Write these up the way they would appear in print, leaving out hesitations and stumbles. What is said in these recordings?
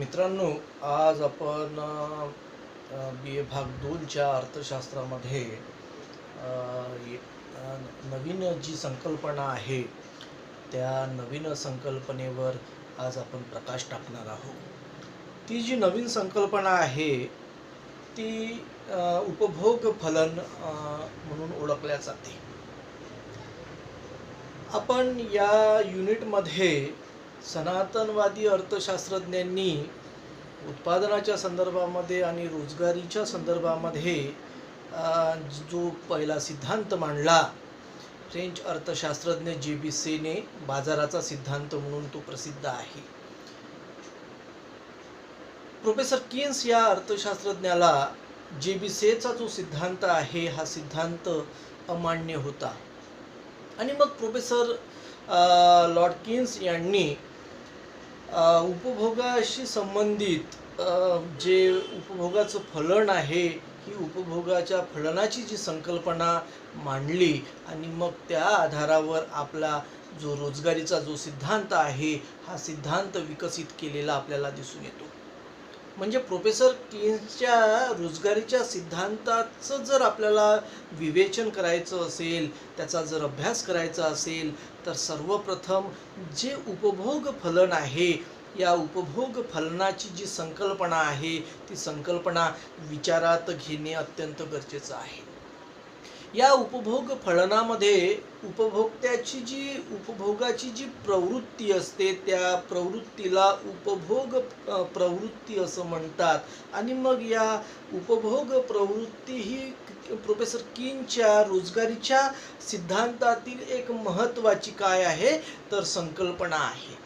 मित्रांनो, आज आपण बी ए भाग 2च्या अर्थशास्त्रामध्ये अ, नवीन जी संकल्पना आहे, त्या नवीन संकल्पनेवर आज आपण प्रकाश टाकणार आहोत. ती जी नवीन संकल्पना आहे, ती उपभोग फलन म्हणून ओळखल्या जाते. आपण या युनिटमध्ये सनातनवादी अर्थशास्त्रज्ञांनी उत्पादनाच्या संदर्भामध्ये आणि रोजगारीच्या संदर्भामध्ये जो पहिला सिद्धांत मांडला, फ्रेंच अर्थशास्त्रज्ञ जे.बी.सेने, बाजाराचा सिद्धांत म्हणून तो प्रसिद्ध आहे. प्रोफेसर किन्स या अर्थशास्त्रज्ञाला जे.बी.सेचा जो सिद्धांत आहे, हा सिद्धांत अमान्य होता आणि मग प्रोफेसर लॉर्ड किन्स यांनी उपभोगाशी संबंधित जे उपभोगाचं फलन आहे, ही उपभोगाच्या फलनाची जी संकल्पना मांडली आणि मग त्या आधारावर आपला जो रोजगारीचा जो सिद्धांत आहे, हा सिद्धांत विकसित केलेला आपल्याला दिसून येतो. म्हणजे प्रोफेसर किन्सच्या रोजगारीच्या सिद्धांताचं जर आपल्याला विवेचन करायचं असेल, त्याचा जर अभ्यास करायचा असेल, तर सर्वप्रथम जे उपभोग फलन आहे, या उपभोग फलनाची जी संकल्पना आहे, ती संकल्पना विचारात घेणे अत्यंत गरजेचं आहे. या उपभोग फलनामध्ये उपभोगाची जी प्रवृत्ती असते, त्या प्रवृत्तीला उपभोग प्रवृत्ती असं म्हणतात. आणि मग या उपभोग प्रवृत्ती ही प्रोफेसर किन्सच्या रोजगारीच्या सिद्धांतातील एक महत्त्वाची काय आहे, तर संकल्पना आहे.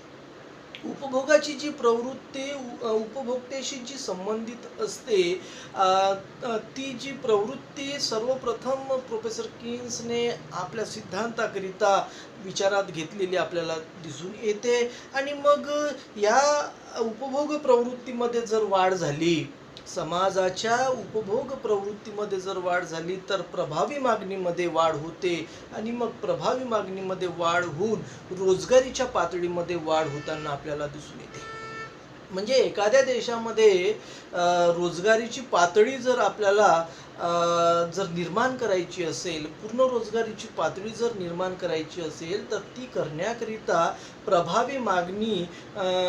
उपभोगाची जी प्रवृत्ती उपभोक्त्याशी जी संबंधित असते, ती जी प्रवृत्ती सर्वप्रथम प्रोफेसर किन्सने आपल्या सिद्धांताकरिता विचारात घेतलेली आपल्याला दिसून येते. आणि मग या उपभोग प्रवृत्तीमध्ये जर वाढ झाली, समाजाच्या उपभोग प्रवृत्तीमध्ये जर वाढ झाली, तर प्रभावी मागणीमध्ये वाढ होते आणि मग प्रभावी मागणीमध्ये वाढ होऊन रोजगारीच्या पातळीमध्ये वाढ होताना आपल्याला दिसून येते. म्हणजे एखाद्या देशामध्ये रोजगारीची पातळी जर आपल्याला जर निर्माण करायची असेल, पूर्ण रोजगारीची पातळी जर निर्माण करायची असेल, तर ती करण्याकरिता प्रभावी मागणी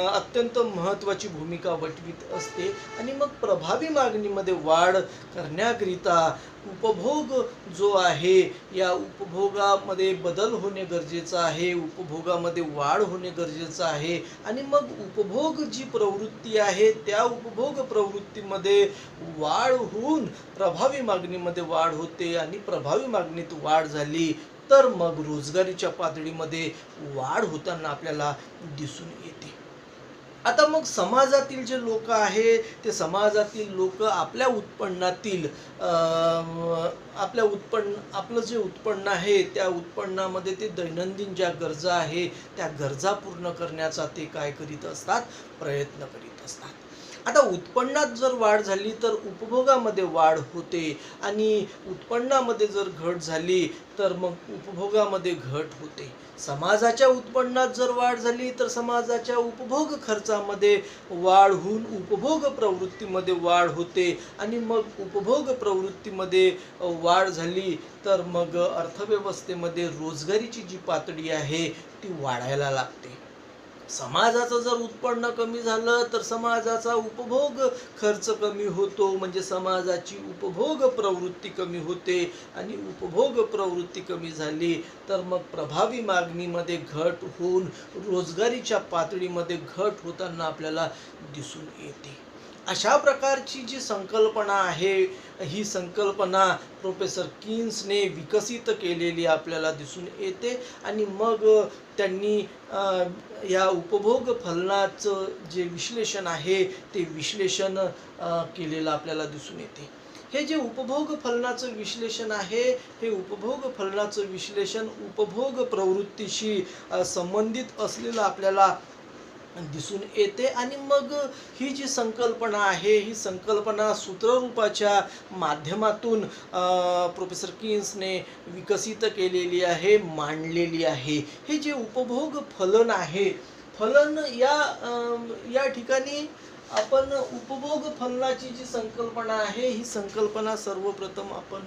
अत्यंत महत्त्वाची भूमिका वठवीत असते. आणि मग प्रभावी मागणीमध्ये वाढ करण्याकरिता उपभोग जो आहे, या उपभोगामध्ये बदल होणे गरजेचं आहे, उपभोगामध्ये वाढ होणे गरजेचं आहे. आणि मग उपभोग जी प्रवृत्ती आहे, त्या उपभोग प्रवृत्तीमध्ये वाढ होऊन प्रभावी मागणीमध्ये वाढ होते आणि प्रभावी मागणीत वाढ झाली, तर मग रोजगारीच्या पातळीमध्ये वाढ होताना आपल्याला दिसून येते. आता मग समाजातील जे लोक आहे, ते समाजातील लोक आपल्या उत्पन्नातील आपलं जे उत्पन्न आहे, त्या उत्पन्नामध्ये ते दैनंदिन ज्या गरजा आहे, त्या गरजा पूर्ण करण्याचा ते काय करीत असतात, प्रयत्न करीत असतात. आता उत्पन्नात जर वाढ झाली, तर उपभोगामध्ये वाढ होते आणि उत्पन्नामध्ये जर घट झाली, तर मग उपभोगामध्ये घट होते. समाजाच्या उत्पन्नात जर वाढ झाली, तर समाजाच्या उपभोग खर्चामध्ये वाढ होऊन उपभोग प्रवृत्तीमध्ये वाढ होते आणि मग उपभोग प्रवृत्तीमध्ये वाढ झाली, तर मग अर्थव्यवस्थेमध्ये रोजगारीची जी पातळी आहे, ती वाढायला लागते. समाजाचं जर उत्पन्न कमी झालं, तर समाजाचा उपभोग खर्च कमी होतो, म्हणजे समाजाची उपभोग प्रवृत्ती कमी होते आणि उपभोग प्रवृत्ती कमी झाली, तर मग प्रभावी मागणीमध्ये घट होऊन रोजगारीच्या पातळीमध्ये घट होताना आपल्याला दिसून येते. अशा प्रकारची जी संकल्पना आहे, ही संकल्पना प्रोफेसर किन्सने विकसित केलेली आपल्याला दिसून येते. आणि मग त्यांनी या उपभोग फलनाचं जे विश्लेषण आहे, ते विश्लेषण केलेलं आपल्याला दिसून येते. हे जे उपभोग फलनाचं विश्लेषण आहे, हे उपभोग फलनाचं विश्लेषण उपभोग प्रवृत्तीशी संबंधित असलेलं आपल्याला दिसून येते. आणि मग ही जी संकल्पना आहे, ही संकल्पना सूत्ररूपाच्या माध्यमातून प्रोफेसर किन्सने विकसित केलेली आहे, मांडलेली आहे. हे जे उपभोग फलन आहे, फलन या ठिकाणी आपण उपभोग फलनाची जी संकल्पना आहे ही संकल्पना सर्वप्रथम आपण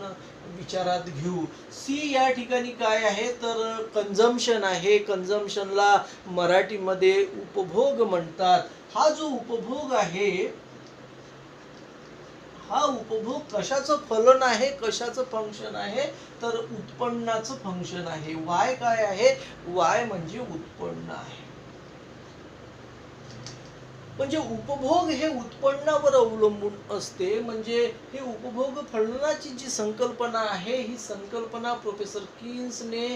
विचारात घेऊ. सी या ठिकाणी काय आहे तर कंझम्पशन आहे. कंझम्पशनला मराठीमध्ये उपभोग म्हणतात. हा जो उपभोग आहे हा उपभोग कशाचं फलन आहे, कशाचं फंक्शन आहे तर उत्पन्नाचं फंक्शन आहे. वाय काय आहे, वाय म्हणजे उत्पन्न आहे. म्हणजे उपभोग हे उत्पन्नावर अवलंबून असते. म्हणजे हे उपभोग फलनाची जी संकल्पना आहे ही संकल्पना प्रोफेसर कीन्सने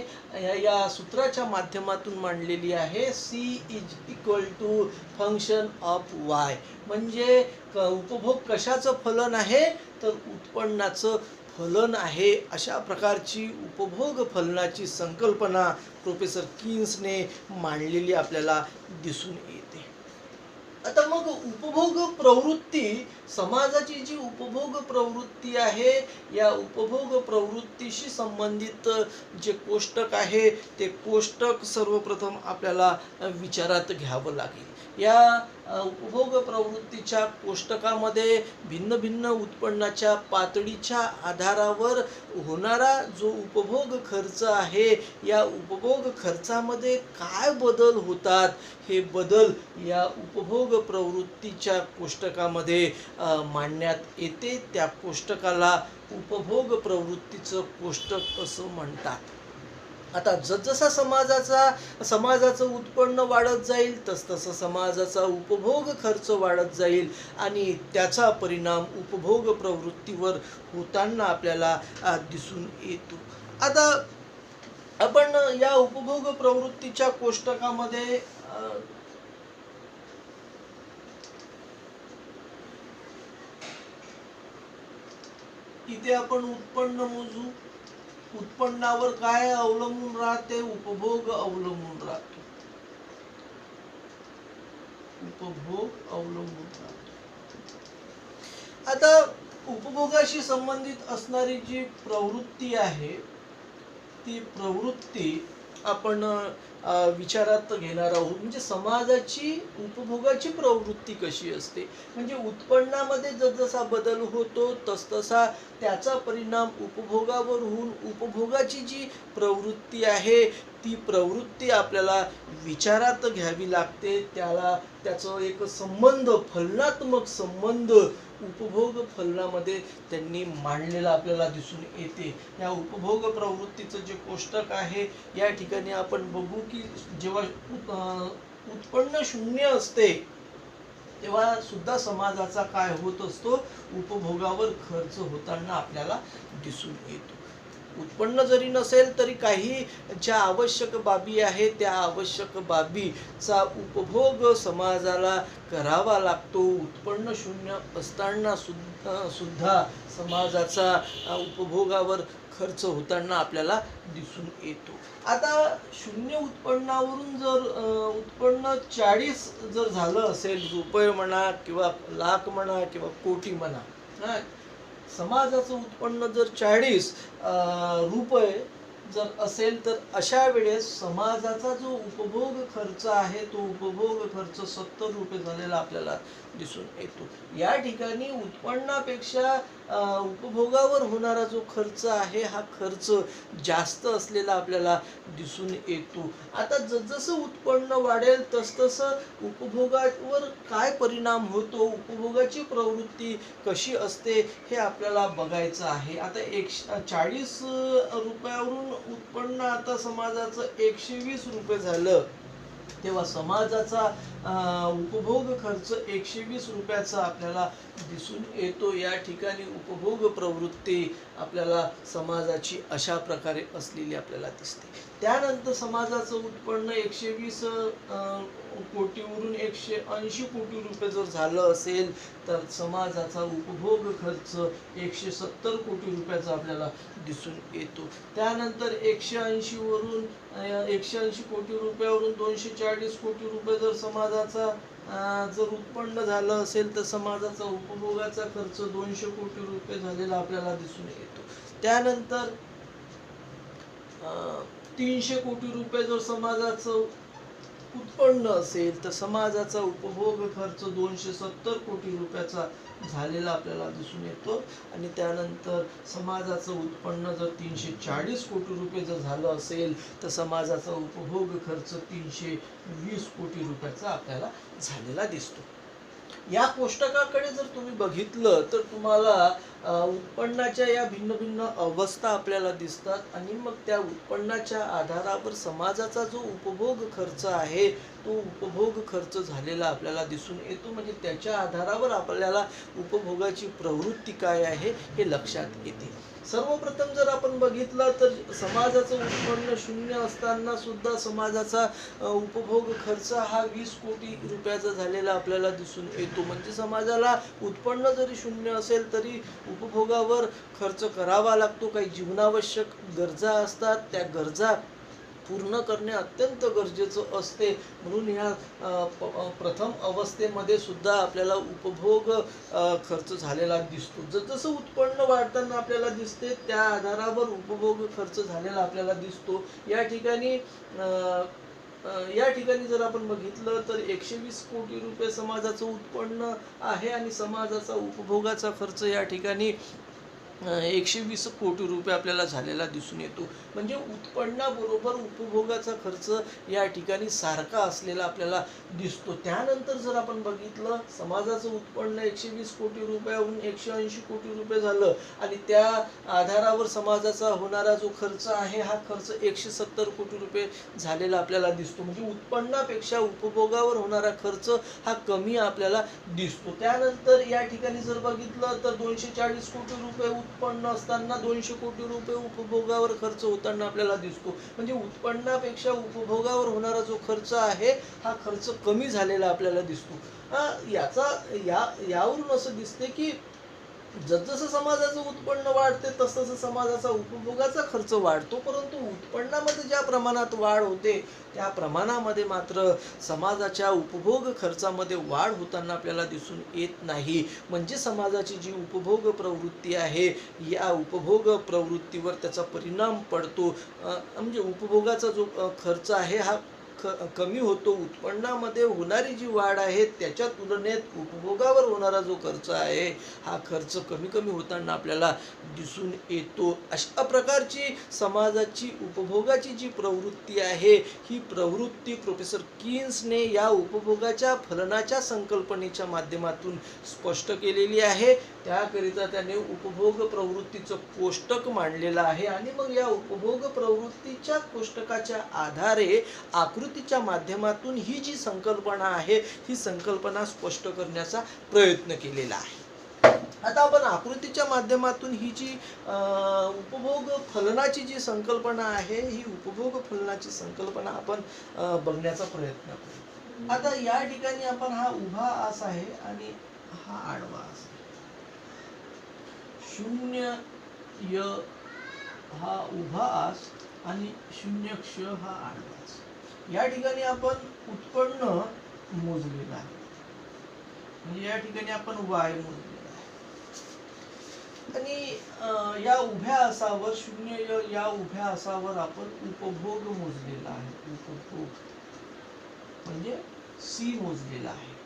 या सूत्राच्या माध्यमातून मांडलेली आहे. C is equal to function of Y. म्हणजे उपभोग कशाचं फलन आहे तर उत्पन्नाचं फलन आहे. अशा प्रकारची उपभोग फलनाची संकल्पना प्रोफेसर कीन्सने मांडलेली आपल्याला दिसून येते. आता मग उपभोग प्रवृत्ती, समाजाची जी उपभोग प्रवृत्ती आहे या उपभोग प्रवृत्तीशी संबंधित जे कोष्टक आहे ते कोष्टक सर्वप्रथम आपल्याला विचारात घ्यावं लागेल. या उपभोग प्रवृत्तीच्या कोष्टकामध्ये भिन्न भिन्न उत्पन्नाच्या पातळीच्या आधारावर होणारा जो उपभोग खर्च आहे या उपभोग खर्चामध्ये काय बदल होतात हे बदल या उपभोग प्रवृत्तीच्या कोष्टकामध्ये मांडण्यात येते. त्या कोष्टकाला उपभोग प्रवृत्तीचं कोष्टक असं म्हणतात. आता जसजसा समाजाचं उत्पन्न वाढत जाईल तसतसं समाजाचा उपभोग खर्च वाढत जाईल आणि त्याचा परिणाम उपभोग प्रवृत्तीवर होताना आपल्याला दिसून येतो. आता आपण या उपभोग प्रवृत्तीच्या कोष्टकामध्ये इथे आपण उत्पन्न मोजू. उत्पन्नावर काय अवलंबून राहते, उपभोग अवलंबून राहतो. उपभोग अवलंबून राहतो. आता उपभोगाशी संबंधित असणारी जी प्रवृत्ती आहे ती प्रवृत्ती आपण विचारात घेणार आहोत. म्हणजे समाजाची उपभोगाची प्रवृत्ती कशी असते. म्हणजे उत्पन्नामध्ये जसजसा बदल होतो तसतसा त्याचा परिणाम उपभोगावर होऊन उपभोगाची जी प्रवृत्ती आहे ती प्रवृत्ती आपल्याला विचारात घ्यावी लागते. त्याचं एक संबंध, फलनात्मक संबंध उपभोग फलनामध्ये त्यांनी मांडलेला आपल्याला दिसून येते. या उपभोग प्रवृत्तीचं जे कोष्टक आहे या ठिकाणी आपण बघू की जेव्हा उत्पन्न शून्य असते तेव्हा सुद्धा समाजाचा काय होत असतो, उपभोगावर खर्च होताना आपल्याला दिसून येतो. उत्पन्न जरी नसेल तरी काही ज्या आवश्यक बाबी आहेत त्या आवश्यक बाबीचा उपभोग समाजाला करावा लागतो. उत्पन्न शून्य असताना सुद्धा समाजाचा उपभोगावर खर्च होताना आपल्याला दिसून येतो. आता शून्य उत्पन्नावरून जर उत्पन्न 40 जर झालं असेल, रुपये म्हणा किंवा लाख म्हणा किंवा कोटी म्हणा, समाजाचं उत्पन्न जर 40 रुपये जर असेल तर अशा वेळेस समाजाचा जो उपभोग खर्च आहे तो उपभोग खर्च 70 रुपये झालेला आपल्याला दिसून येतो. या ठिकाणी उत्पन्नापेक्षा उपभोगावर होणारा जो खर्च आहे हा खर्च जास्त असलेला आपल्याला दिसून येतो. आता जसजसं उत्पन्न वाढेल तसतसं उपभोगावर काय परिणाम होतो, उपभोगाची प्रवृत्ती कशी असते हे आपल्याला बघायचं आहे. आता 40 रुपयावरून उत्पन्न आता समाजाचं 120 रुपये झालं तेव्हा समाजाचा उपभोग खर्च 120 रुपयाचा आपल्याला दिसून येतो. या ठिकाणी उपभोग प्रवृत्ती आपल्याला समाजाची अशा प्रकारे असलेली आपल्याला दिसते. त्यानंतर समाजाचं उत्पन्न 120 कोटीवरून 180 कोटी रुपये जर झालं असेल तर समाजाचा उपभोग खर्च 170 कोटी रुपयाचा आपल्याला दिसून येतो. त्यानंतर 180 कोटी रुपयावरून 240 कोटी रुपये जर समाजाचा जर उत्पन्न झालं असेल तर समाजाचा उपभोगाचा खर्च 200 कोटी रुपये झालेला आपल्याला दिसून येतो. त्यानंतर 300 कोटी रुपये जर समाजाचं उत्पन्न असेल तर समाजाचा उपभोग खर्च 270 कोटी रुपयाचा झालेला आपल्याला दिसून येतो आणि त्यानंतर समाजाचं उत्पन्न जर 340 कोटी रुपये जर झालं असेल तर समाजाचा उपभोग खर्च 320 कोटी रुपयाचा आपल्याला झालेला दिसतो. या कोष्टकाकडे जर तुम्ही बघितलं तर तुम्हाला उत्पन्नाच्या या भिन्न भिन्न अवस्था आपल्याला दिसतात आणि मग त्या उत्पन्नाच्या आधारावर समाजाचा जो उपभोग खर्च आहे तो उपभोग खर्च झालेला आपल्याला दिसून येतो. म्हणजे त्याच्या आधारावर आपल्याला उपभोगाची प्रवृत्ती काय आहे हे लक्षात येते. सर्वप्रथम जर आपण बघितलं तर समाजाचं उत्पन्न शून्य असताना सुद्धा समाजाचा उपभोग खर्च हा 20 कोटी रुपयाचा झालेला आपल्याला दिसून येतो. म्हणजे समाजाला उत्पन्न जरी शून्य असेल तरी उपभोगावर खर्च करावा लागतो. काही जीवनावश्यक गरजा असतात, त्या गरजा पूर्ण करणे अत्यंत गरजेचं असते. म्हणून ह्या प्रथम अवस्थेमध्ये सुद्धा आपल्याला उपभोग खर्च झालेला दिसतो. जसं उत्पन्न वाढताना आपल्याला दिसते त्या आधारावर उपभोग खर्च झालेला आपल्याला दिसतो. या ठिकाणी जर आपण बघितलं तर 120 कोटी रुपये समाजाचं उत्पन्न आहे आणि समाजाचा उपभोगाचा खर्च या ठिकाणी 120 कोटी रुपये आपल्याला झालेला दिसून येतो. म्हणजे उत्पन्नाबरोबर उपभोगाचा खर्च या ठिकाणी सारखा असलेला आपल्याला दिसतो. त्यानंतर जर आपण बघितलं समाजाचं उत्पन्न 120 कोटी रुपयाहून 180 कोटी रुपये झालं आणि त्या आधारावर समाजाचा होणारा जो खर्च आहे हा खर्च 170 कोटी रुपये झालेला आपल्याला दिसतो. म्हणजे उत्पन्नापेक्षा उपभोगावर होणारा खर्च हा कमी आपल्याला दिसतो. त्यानंतर या ठिकाणी जर बघितलं तर 240 कोटी रुपये उत्पन्न असताना 200 कोटी रुपये उपभोगावर खर्च होताना आपल्याला दिसतो. म्हणजे उत्पन्नापेक्षा उपभोगावर होणारा जो खर्च आहे हा खर्च कमी झालेला आपल्याला दिसतो. यावरून असं दिसते की जसजसं समाजाचं उत्पन्न वाढते तसतसं समाजाचा उपभोगाचा खर्च वाढतो. परंतु उत्पन्नामध्ये ज्या प्रमाणात वाढ होते त्या प्रमाणामध्ये मात्र समाजाच्या उपभोग खर्चामध्ये वाढ होताना आपल्याला दिसून येत नाही. म्हणजे समाजाची जी उपभोग प्रवृत्ती आहे या उपभोग प्रवृत्तीवर त्याचा परिणाम पडतो. म्हणजे उपभोगाचा जो खर्च आहे हा कमी होतो. उत्पन्नामध्ये होणारी जी वाढ आहे त्याच्या तुलनेत उपभोगावर होणारा जो खर्च आहे हा खर्च कमी कमी होताना आपल्याला दिसून येतो. अशा प्रकारची समाजाची उपभोगाची जी प्रवृत्ती आहे ही प्रवृत्ती प्रोफेसर कीन्सने या उपभोगाच्या फलनाच्या संकल्पनेच्या माध्यमातून स्पष्ट केलेली आहे. त्याकरिता त्याने उपभोग प्रवृत्तीचं कोष्टक मांडलेलं आहे आणि मग या उपभोग प्रवृत्तीच्या कोष्टकाच्या आधारे आकृतीच्या माध्यमातून ही जी संकल्पना आहे ही संकल्पना स्पष्ट करण्याचा प्रयत्न केलेला आहे. आता आपण आकृतीच्या माध्यमातून ही जी उपभोग फलनाची जी संकल्पना आहे ही उपभोग फलनाची संकल्पना आपण बघण्याचा प्रयत्न करू. आता या ठिकाणी आपण हा उभा आस आहे आणि हा आडवा आस आहे. 0 य हा उभा आस आणि 0 क्ष हा आडवा आस. या ठिकाणी आपण उत्पन्न मोजलेलं आहे. म्हणजे या ठिकाणी आपण वाय मोजलेला आहे आणि या उभ्या आसावर 0 या उभ्या आसावर आपण उपभोग मोजलेला आहे. उपभोग म्हणजे सी मोजलेला आहे.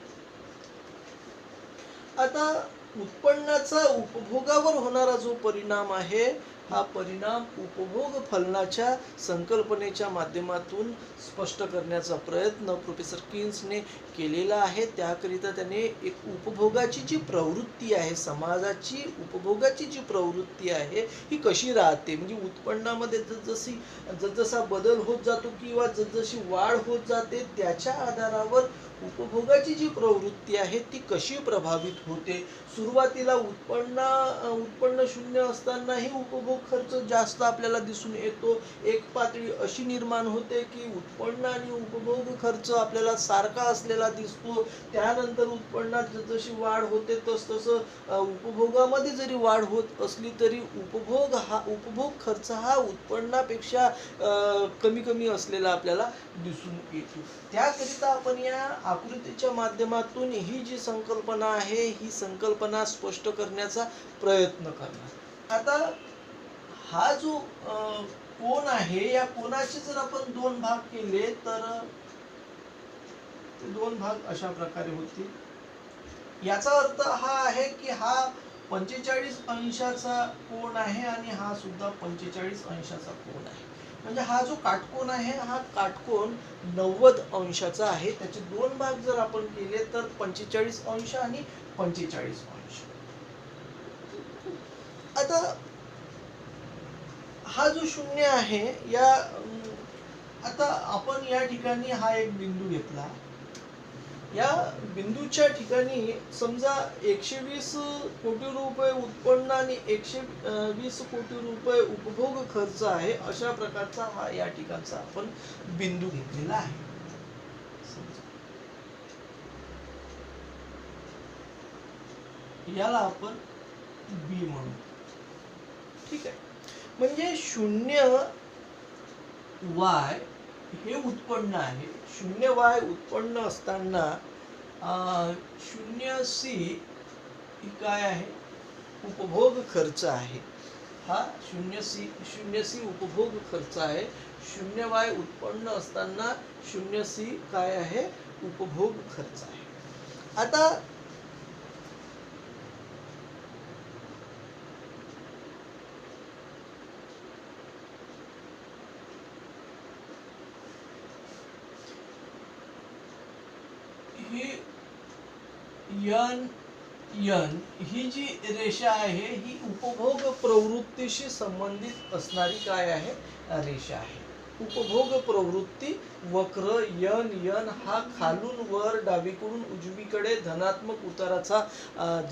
आता उत्पन्नाचा उपभोगावर होणारा जो परिणाम आहे हा परिणाम उपभोग फलनाच्या संकल्पनेच्या माध्यमातून स्पष्ट करण्याचा प्रयत्न प्रोफेसर कीन्सने केलेला आहे. त्याकरिता त्याने एक उपभोगाची जी प्रवृत्ती आहे समाजाची उपभोगाची जी प्रवृत्ती आहे ही कशी राहते म्हणजे उत्पन्नामध्ये जसजसा बदल होत जातो किंवा जसजशी वाढ होत जाते त्याच्या आधारावर उपभोगाची जी प्रवृत्ती आहे ती कशी प्रभावित होते. सुरुवातीला उत्पन्न शून्य असतानाही उपभोग खर्च जास्त आपल्याला दिसून येतो. एक पातळी अशी निर्माण होते की उत्पन्न आणि उपभोग खर्च आपल्याला सारखा असलेला दिसतो. त्यानंतर उत्पन्नात जशी वाढ होते तसतसं उपभोगामध्ये जरी वाढ होत असली तरी उपभोग खर्च हा उत्पन्नापेक्षा कमी कमी असलेला आपल्याला दिसून येतो. त्याकरिता आपण या आकृतीच्या माध्यमातून ही जी संकल्पना आहे ही संकल्पना स्पष्ट करण्याचा प्रयत्न करणार. आता हा जो कोन आहे या कोनाचे जर आपण दोन भाग केले तर ते दोन भाग अशा प्रकारे होतील। याचा अर्थ हा आहे की हा 45 अंशाचा कोन आहे आणि हा सुद्धा 45 अंशाचा कोन आहे। म्हणजे हा जो काटकोन आहे हा काटकोन 90 अंशाचा आहे। त्याचे दोन भाग जर आपण केले तर 45 अंश आणि 45 अंश। आता हा जो शून्य आहे या आता आपण या ठिकाणी हा एक बिंदू घेतला। या बिंदूच्या ठिकाणी समजा 120 कोटी रुपये उत्पन्न आणि 120 कोटी रुपये उपभोग खर्च आहे, अशा प्रकारचा हा या ठिकाणचा आपण बिंदू घेतलेला आहे। याला आपण बी म्हणू, ठीक आहे। म्हणजे 0 y हे उत्पन्न आहे। 0 y उत्पन्न असताना 0 c ही काय आहे, उपभोग खर्च आहे। हा 0 c उपभोग खर्च आहे। 0 y उत्पन्न असताना 0 c काय आहे, उपभोग खर्च आहे। आता एन ही जी रेषा आहे ही उपभोग प्रवृत्तीशी संबंधित असणारी काय आहे, रेषा आहे। उपभोग प्रवृत्ती वक्र एन हा खालून वर डावीकडून उजवीकडे धनात्मक उताराचा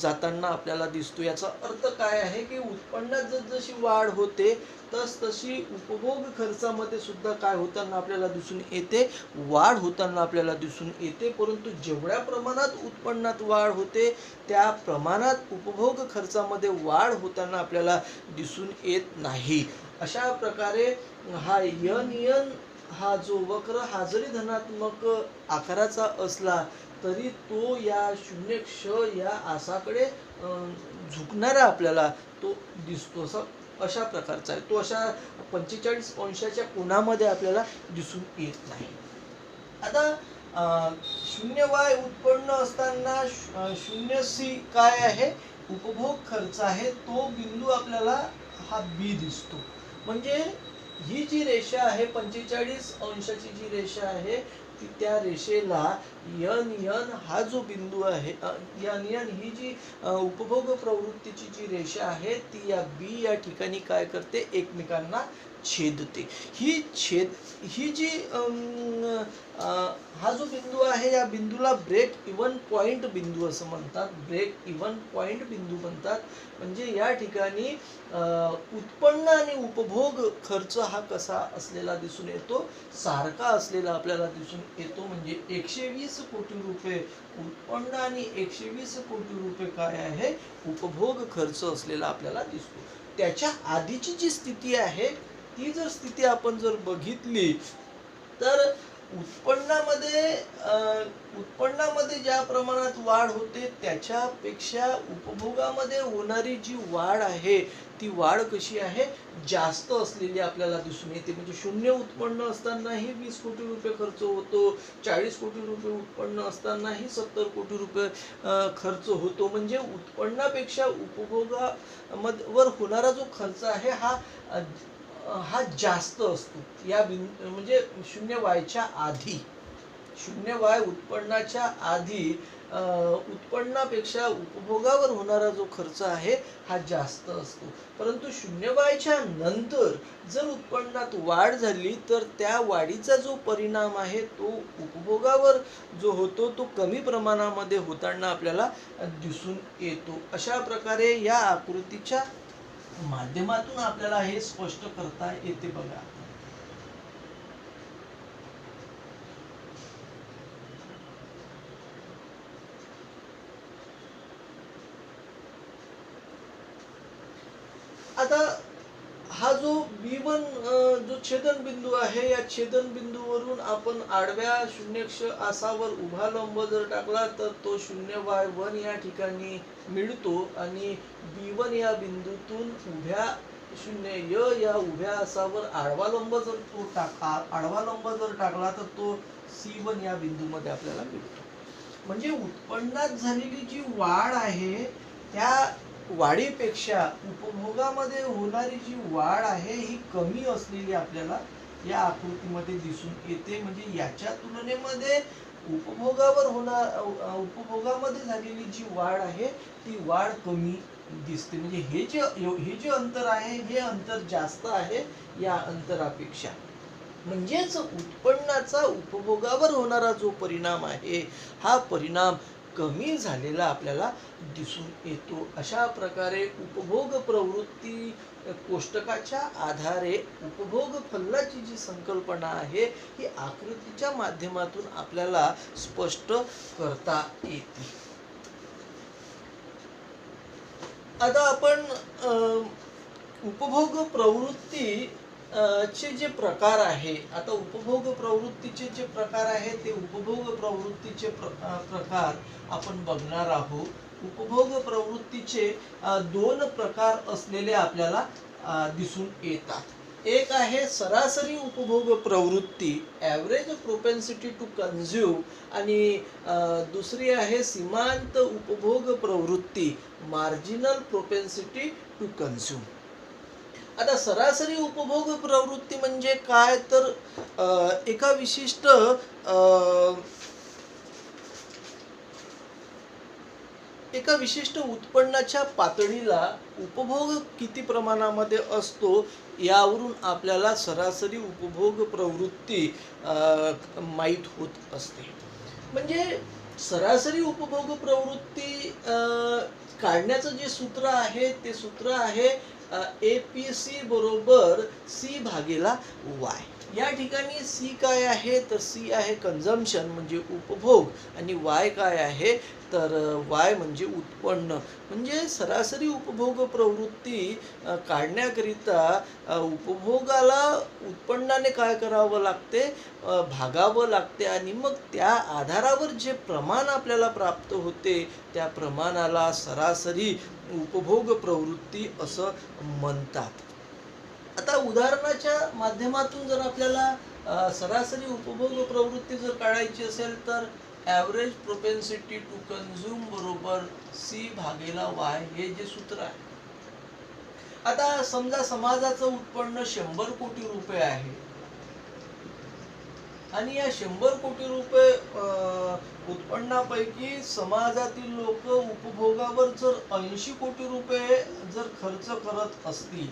जाताना आपल्याला दिसतो। याचा अर्थ काय आहे की उत्पन्नात जशी वाढ होते तशी उपभोग खर्चामध्ये सुद्धा काय होताना आपल्याला दिसून येते, वाढ होताना आपल्याला दिसून येते। परंतु जेवढ्या प्रमाणात उत्पन्नात वाढ होते त्या प्रमाणात उपभोग खर्चामध्ये वाढ होताना आपल्याला दिसून येत नाही। अशा प्रकारे हा एन हा जो वक्र हा जरी धनात्मक आकाराचा असला तरी तो या 0 क्ष या आसाकडे झुकणारा आपल्याला तो दिसतो, अशा प्रकारचा आहे तो। अशा 45 अंशाच्या कोनामध्ये आपल्याला दिसून येत नाही। आता 0 y उत्पन्न असताना 0 c काय आहे, उपभोग खर्च आहे। तो बिंदू आपल्याला हा बी दिसतो। म्हणजे ही जी रेषा आहे 45 अंशाची जी रेषा आहे ती त्या रेषेला एन हा जो बिंदू आहे, एन ही जी उपभोग प्रवृत्तीची जी रेषा आहे ती या बी या ठिकाणी काय करते, एकमेकांना छेदते। ही जी हा जो बिंदू आहे या बिंदूला ब्रेक इव्हन पॉइंट बिंदू असं म्हणतात, ब्रेक इव्हन पॉइंट बिंदू म्हणतात। म्हणजे या ठिकाणी उत्पन्न आणि उपभोग खर्च हा कसा असलेला दिसून येतो, सारखा असलेला आपल्याला दिसून येतो। म्हणजे 120 कोटी रुपये उत्पन्न आणि 120 कोटी रुपये काय आहे, उपभोग खर्च असलेला आपल्याला दिसतो। त्याच्या आधीची जी स्थिती आहे ती जर स्थिती आपण जर बघितली तर उत्पन्नामध्ये ज्या प्रमाणात वाढ होते त्याच्यापेक्षा उपभोगामध्ये होणारी जी वाढ आहे ती वाढ कशी आहे, जास्त असलेली आपल्याला दिसून येते। म्हणजे 0 उत्पन्न असतानाही 20 कोटी रुपये खर्च होतो, 40 कोटी रुपये उत्पन्न असतानाही 70 कोटी रुपये खर्च होतो। म्हणजे उत्पन्नापेक्षा उपभोगावर होणारा जो खर्च आहे हा जास्त असतो। या म्हणजे 0 y आधी, 0 y उत्पन्नाच्या आधी उत्पन्नापेक्षा उपभोगावर होणारा जो खर्च आहे हा जास्त असतो। परंतु 0 y नंतर जर उत्पन्नात वाढ झाली तर त्या वाढीचा जो परिणाम आहे तो उपभोगावर जो होतो तो कमी प्रमाणामध्ये होताना आपल्याला दिसून येतो। अशा प्रकारे या आकृतीच्या माध्यमातून आपल्याला हे स्पष्ट करता येते बघा। आता हा जो B1 जो छेदन बिंदू आहे या छेदन बिंदूवरून आपण आडव्या 0 क्ष आसावर उभा लंब जर टाकला तर तो 0 y1 या ठिकाणी मिळतो आणि B1 या बिंदूतून उभ्या शून्य य या उभ्या असावर आडवा लंब जर तो आडवा लंब जर टाकला तर तो C1 या बिंदूमध्ये आपल्याला मिळतो. म्हणजे उत्पन्नात झालेली जी वाढ आहे त्या वाढीपेक्षा उपभोगामध्ये होणारी जी वाढ आहे ही कमी असलेली आपल्याला या आकृतीमध्ये दिसून येते. म्हणजे याच्या तुलनेमध्ये उपभोगामध्ये झालेली जी वाढ आहे ती वाढ कमी दिसते. म्हणजे हे जे अंतर आहे हे अंतर जास्त आहे या अंतरापेक्षा. म्हणजेच उत्पन्नाचा उपभोगावर होणारा जो परिणाम आहे हा परिणाम कमी झालेला आपल्याला दिसून येतो. अशा प्रकारे उपभोग प्रवृत्ती कोष्टकाच्या आधारे उपभोग फलनाची जी संकल्पना आहे ही आकृतीच्या माध्यमातून आपल्याला स्पष्ट करता येते. आता आपण उपभोग प्रवृत्ती चे जे प्रकार आहे, आता उपभोग प्रवृत्तीचे जे प्रकार आहे ते उपभोग प्रवृत्तीचे प्रकार आपण बघणार आहोत. उपभोग प्रवृत्तीचे दोन प्रकार असलेले आपल्याला दिसून येतात. एक आहे सरासरी उपभोग प्रवृत्ती, ॲव्हरेज प्रोपेन्सिटी टू कन्झ्युम, आणि दुसरी आहे सीमांत उपभोग प्रवृत्ती, मार्जिनल प्रोपेन्सिटी टू कन्झ्युम. आता सरासरी उपभोग प्रवृत्ती म्हणजे काय, तर एका विशिष्ट उत्पन्नाच्या पातळीला उपभोग किती प्रमाणामध्ये असतो यावरून आपल्याला सरासरी उपभोग प्रवृत्ती माहीत होत असते. म्हणजे सरासरी उपभोग प्रवृत्ती काढण्याचं जे सूत्र आहे ते सूत्र आहे APC बरोबर C भागेला Y. या ठिकाणी C काय आहे, तर C आहे कन्झम्पशन म्हणजे उपभोग, आणि Y काय आहे तर Y म्हणजे उत्पन्न. म्हणजे सरासरी उपभोग प्रवृत्ती काढण्याकरिता उपभोगाला उत्पन्नाने काय करावं लागते, भागावं लागते, आणि मग त्या आधारावर जे प्रमाण आपल्याला प्राप्त होते त्या प्रमाणाला सरासरी उपभोग प्रवृत्ती असं म्हणतात. आता उदाहरणाच्या माध्यमातून जर आपल्याला सरासरी उपभोग प्रवृत्ती जर काढायची असेल तर ॲव्हरेज प्रोपेन्सिटी टू कन्झ्युम बरोबर C भागेला Y हे जे सूत्र आहे. आता समजा समाजाचं उत्पन्न 100 कोटी रुपये आहे आणि या 100 कोटी रुपये उत्पन्नापैकी समाजातील लोक उपभोगावर जर 80 कोटी रुपये जर खर्च करत असतील,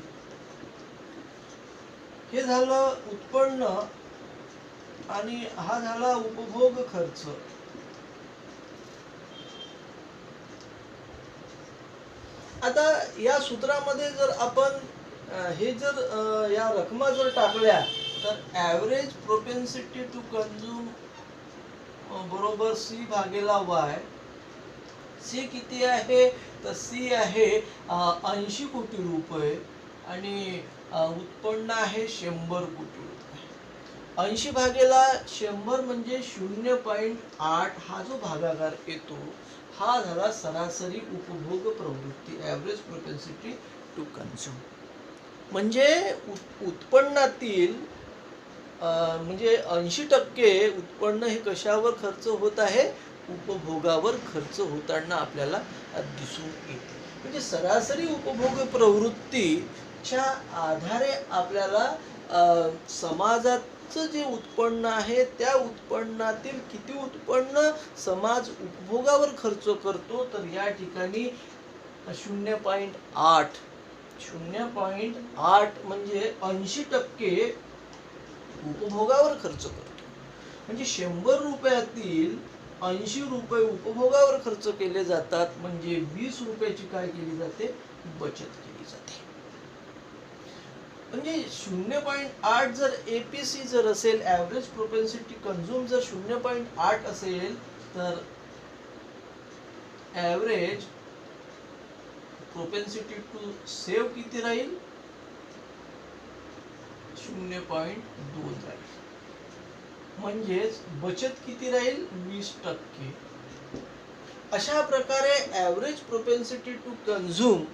हे झालं उत्पन्न आणि हा झाला उपभोग खर्च. आता या सूत्रामध्ये जर आपण हे जर या रकमा जर टाकल्या तर ॲव्हरेज प्रोपेन्सिटी टू कन्झ्युम बरोबर C भागेला Y. C किती आहे तर C आहे 80 कोटी रुपये आणि उत्पन्न आहे 100 कोटी रुपये. 80 भागेला 100 म्हणजे 0.8 हा जो भागाकार येतो हा झाला सरासरी उपभोग प्रवृत्ती, ॲव्हरेज प्रोपेन्सिटी टू कन्झ्युम. म्हणजे उत्पन्नातील म्हणजे 80% उत्पन्न हे कशावर खर्च होत आहे, उपभोगावर खर्च होताना आपल्याला दिसून येते. म्हणजे सरासरी उपभोग प्रवृत्तीच्या आधारे आपल्याला समाजाचं जे उत्पन्न आहे त्या उत्पन्नातील किती उत्पन्न समाज उपभोगावर खर्च करतो, तर या ठिकाणी 0.8 म्हणजे 80% उपभोगावर खर्च करतो. म्हणजे 100 रुपयातील 80 रुपये उपभोगावर खर्च केले जातात. म्हणजे 20 रुपयाची काय केली जाते, बचत केली जाते. म्हणजे 0.8 जर APC जर असेल, ॲव्हरेज प्रोपेन्सिटी कन्झ्युम जर 0.8 असेल तर ॲव्हरेज प्रोपेन्सिटी टू सेव्ह किती राहील, 0.2 राहील. म्हणजेच बचत किती राहील, 20%. अशा प्रकारे ॲव्हरेज प्रोपेन्सिटी टू कन्झ्युम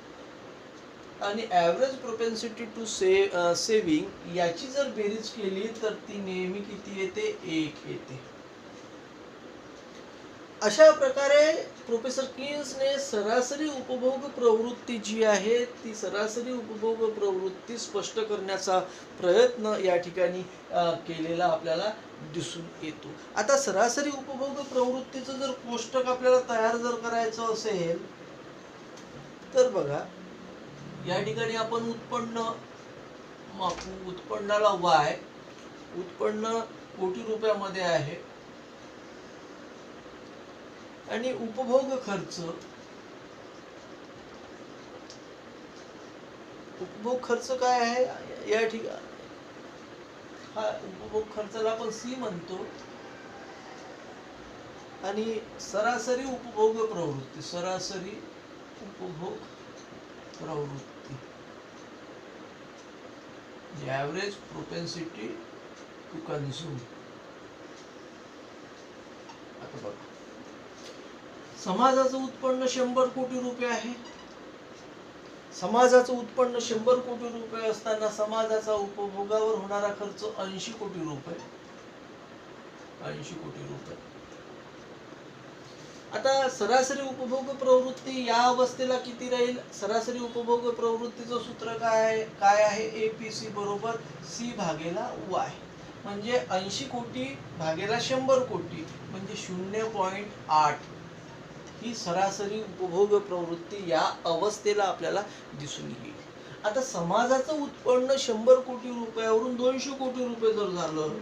आणि ॲव्हरेज प्रोपेन्सिटी टू सेविंग याची जर बेरीज केली तर ती नेहमी किती येते? 1 येते. अशा प्रकारे प्रोफेसर किन्सने सरासरी उपभोग प्रवृत्ती जी आहे ती सरासरी उपभोग प्रवृत्ती स्पष्ट करण्याचा प्रयत्न या ठिकाणी केलेला आपल्याला दिसून येतो. आता सरासरी उपभोग प्रवृत्तीचं जर कोष्टक आपल्याला तयार जर करायचं असेल तर बघा, या ठिकाणी आपण उत्पन्न मापू. उत्पन्नाला वाय, उत्पन्न कोटी रुपयामध्ये आहे आणि उपभोग खर्च, उपभोग खर्च काय आहे या ठिकाणी? हा उपभोग खर्चाला आपण सी म्हणतो. आणि सरासरी उपभोग प्रवृत्ती, सरासरी उपभोग प्रवृत्ती, ॲव्हरेज प्रोपेन्सिटी टू कन्झ्युम. आता बघा, समाजाचं उत्पन्न 100 कोटी रुपये आहे. समाजाचं उत्पन्न 100 कोटी रुपये असताना समाजाचा उपभोगावर होणारा खर्च 80 कोटी रुपये. 80 कोटी रुपये. आता सरासरी उपभोग प्रवृत्ती या अवस्थेला किती राहील? सरासरी उपभोग प्रवृत्तीचं सूत्र काय आहे? एपीसी बरोबर सी भागेला वाय. म्हणजे 80 कोटी भागेला 100 कोटी म्हणजे 0.8 ही सरासरी उपभोग प्रवृत्ती या अवस्थेला आपल्याला दिसून येईल. आता समाजाचं उत्पन्न 100 कोटी रुपयावरून 200 कोटी रुपये जर झालं,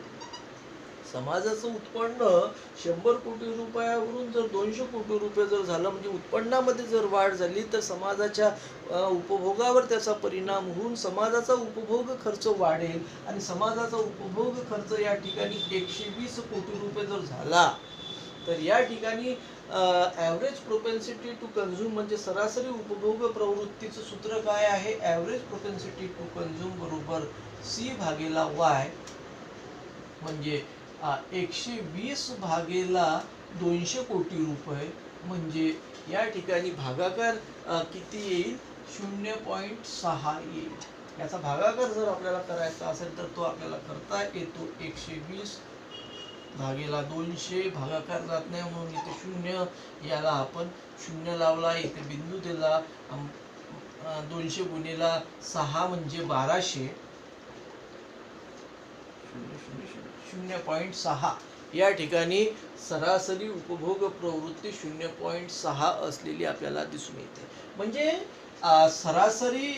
समाजाचं उत्पन्न 100 कोटी रुपयावरून जर 200 कोटी रुपये जर झालं म्हणजे उत्पन्नामध्ये जर वाढ झाली तर समाजाच्या उपभोगावर त्याचा परिणाम होऊन समाजाचा उपभोग खर्च वाढेल आणि समाजाचा उपभोग खर्च या ठिकाणी 120 कोटी रुपये जर झाला तर या ठिकाणी ॲव्हरेज प्रोपेन्सिटी टू कन्झ्युम म्हणजे सरासरी उपभोग प्रवृत्तीचं सूत्र काय आहे? ॲव्हरेज प्रोपेन्सिटी टू कन्झ्युम बरोबर सी भागेला वाय म्हणजे 120 भागेला 200 कोटी रुपये म्हणजे या ठिकाणी भागाकार किती येईल? 0.6 येईल. याचा भागाकार जर आपल्याला करायचा असेल तर तो आपल्याला करता येतो. 120 भागेला 200 भागाकार जात नाही म्हणून इथे 0, याला आपण 0 लावला, इथे बिंदू दिला. 200 गुणिला 6 म्हणजे 1200. 0.6 या ठिकाणी सरासरी उपभोग प्रवृत्ती 0.6 असलेली आपल्याला दिसून येते. म्हणजे सरासरी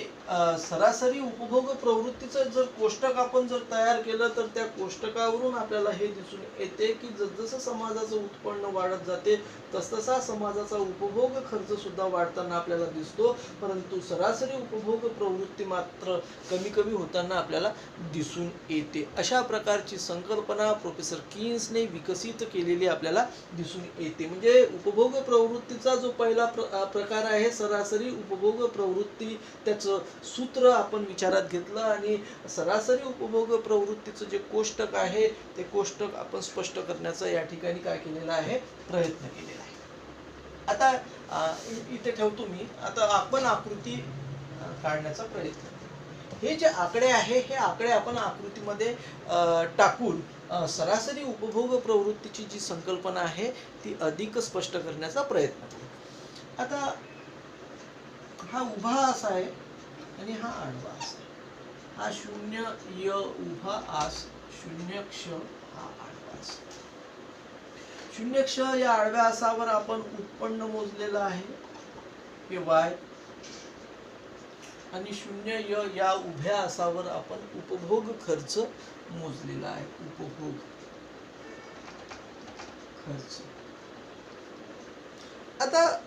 उपभोग प्रवृत्तीचं जर कोष्टक आपण जर तयार केलं तर त्या कोष्टकावरून आपल्याला हे दिसून येते की जसजसं समाजाचं उत्पन्न वाढत जाते तसतसा समाजाचा उपभोग खर्च सुद्धा वाढताना आपल्याला दिसतो, परंतु सरासरी उपभोग प्रवृत्ती मात्र कमी कमी होताना आपल्याला दिसून येते. अशा प्रकारची संकल्पना प्रोफेसर किन्सने विकसित केलेली आपल्याला दिसून येते. म्हणजे उपभोग प्रवृत्तीचा जो पहिला प्रकार आहे सरासरी उपभोग प्रवृत्ती, त्याचं सूत्र आपण विचारात घेतलं आणि सरासरी उपभोग प्रवृत्तीचं जे कोष्टक आहे ते कोष्टक आपण स्पष्ट करण्याचा या ठिकाणी काय केलेला आहे? प्रयत्न केलेला आहे. आता इथे ठेवतो मी. आता आपण आकृती काढण्याचा प्रयत्न. हे जे आकडे आहे हे आकडे आपण आकृतीमध्ये टाकून सरासरी उपभोग प्रवृत्तीची जी संकल्पना आहे ती अधिक स्पष्ट करण्याचा प्रयत्न करू. आता हा उभा आस आहे आणि हा आडवा आस आहे. हा 0 य उभा आस, 0 क्ष हा आडवा आस. 0 क्ष या आडव्या आसावर आपण उत्पन्न मोजलेलं आहे हे वाय आणि 0 य या उभ्या आसावर आपण उपभोग खर्च मोजलेला आहे. उपभोग खर्च. आता